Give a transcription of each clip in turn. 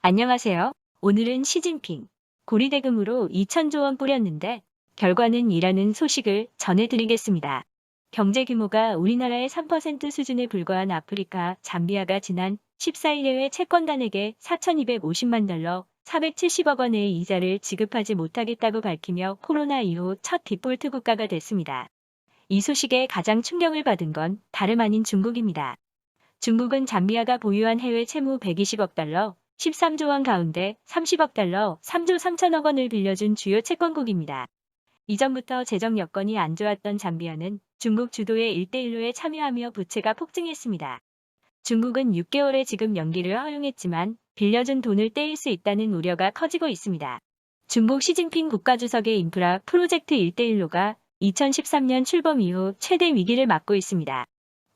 안녕하세요. 오늘은 시진핑 고리대금으로 2천조 원 뿌렸는데 결과는 이라는 소식을 전해드리겠습니다. 경제 규모가 우리나라의 3% 수준에 불과한 아프리카 잠비아가 지난 14일 해외 채권단에게 4,250만 달러 470억 원의 이자를 지급하지 못하겠다고 밝히며 코로나 이후 첫 디폴트 국가가 됐습니다. 이 소식에 가장 충격을 받은 건 다름 아닌 중국입니다. 중국은 잠비아가 보유한 해외 채무 120억 달러, 13조 원 가운데 30억 달러, 3조 3천억 원을 빌려준 주요 채권국입니다. 이전부터 재정 여건이 안 좋았던 잠비아는 중국 주도의 1대1로에 참여하며 부채가 폭증했습니다. 중국은 6개월의 지급 연기를 허용했지만 빌려준 돈을 떼일 수 있다는 우려가 커지고 있습니다. 중국 시진핑 국가주석의 인프라 프로젝트 1대1로가 2013년 출범 이후 최대 위기를 맞고 있습니다.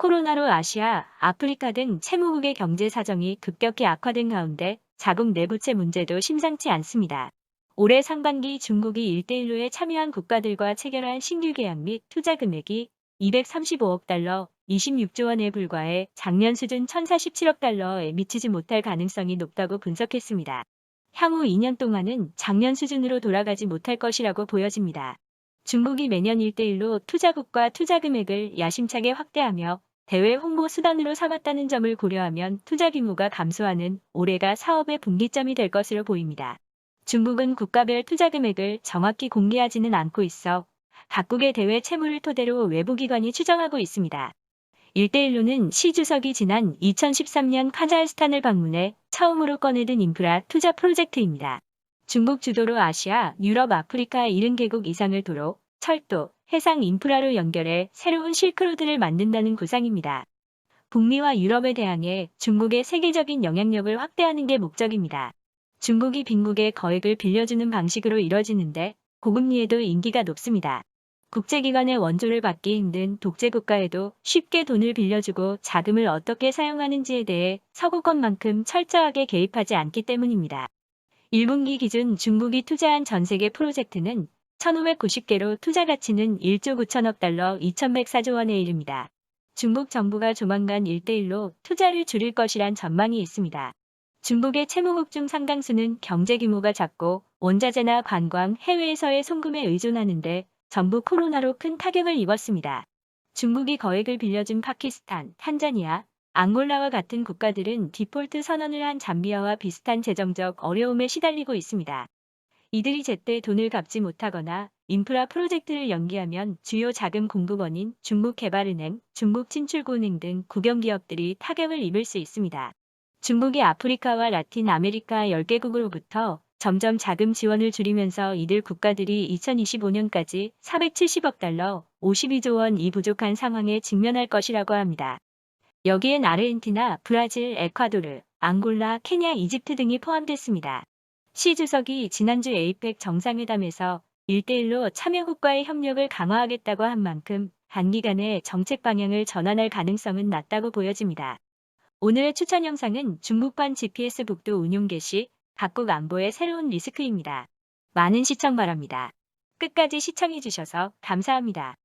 코로나로 아시아, 아프리카 등 채무국의 경제 사정이 급격히 악화된 가운데 자국 내부채 문제도 심상치 않습니다. 올해 상반기 중국이 1대1로에 참여한 국가들과 체결한 신규 계약 및 투자 금액이 235억 달러, 26조 원에 불과해 작년 수준 1,047억 달러에 미치지 못할 가능성이 높다고 분석했습니다. 향후 2년 동안은 작년 수준으로 돌아가지 못할 것이라고 보여집니다. 중국이 매년 1대1로 투자국과 투자 금액을 야심차게 확대하며 대외 홍보 수단으로 삼았다는 점을 고려하면 투자 규모가 감소하는 올해가 사업의 분기점이 될 것으로 보입니다. 중국은 국가별 투자 금액을 정확히 공개하지는 않고 있어 각국의 대외 채무를 토대로 외부 기관이 추정하고 있습니다. 1대1로는 시 주석이 지난 2013년 카자흐스탄을 방문해 처음으로 꺼내든 인프라 투자 프로젝트입니다. 중국 주도로 아시아, 유럽, 아프리카 70개국 이상을 도로, 철도, 해상 인프라로 연결해 새로운 실크로드를 만든다는 구상입니다. 북미와 유럽에 대항해 중국의 세계적인 영향력을 확대하는 게 목적입니다. 중국이 빈국에 거액을 빌려주는 방식으로 이뤄지는데 고금리에도 인기가 높습니다. 국제기관의 원조를 받기 힘든 독재국가에도 쉽게 돈을 빌려주고 자금을 어떻게 사용하는지에 대해 서구권만큼 철저하게 개입하지 않기 때문입니다. 1분기 기준 중국이 투자한 전 세계 프로젝트는 1,590개로 투자 가치는 1조 9천억 달러 2,104조 원에 이릅니다. 중국 정부가 조만간 1대1로 투자를 줄일 것이란 전망이 있습니다. 중국의 채무국 중 상당수는 경제 규모가 작고 원자재나 관광, 해외에서의 송금에 의존하는데 전부 코로나로 큰 타격을 입었습니다. 중국이 거액을 빌려준 파키스탄, 탄자니아, 앙골라와 같은 국가들은 디폴트 선언을 한 잠비아와 비슷한 재정적 어려움에 시달리고 있습니다. 이들이 제때 돈을 갚지 못하거나 인프라 프로젝트를 연기하면 주요 자금 공급원인 중국개발은행, 중국진출구은행 등 국영기업들이 타격을 입을 수 있습니다. 중국이 아프리카와 라틴 아메리카 10개국으로부터 점점 자금 지원을 줄이면서 이들 국가들이 2025년까지 470억 달러, 52조 원이 부족한 상황에 직면할 것이라고 합니다. 여기엔 아르헨티나, 브라질, 에콰도르, 앙골라, 케냐, 이집트 등이 포함됐습니다. 시 주석이 지난주 에이펙 정상회담에서 1대1로 참여국과의 협력을 강화하겠다고 한 만큼 단기간에 정책 방향을 전환할 가능성은 낮다고 보여집니다. 오늘의 추천 영상은 중국판 GPS 북도 운용 개시, 각국 안보의 새로운 리스크입니다. 많은 시청 바랍니다. 끝까지 시청해주셔서 감사합니다.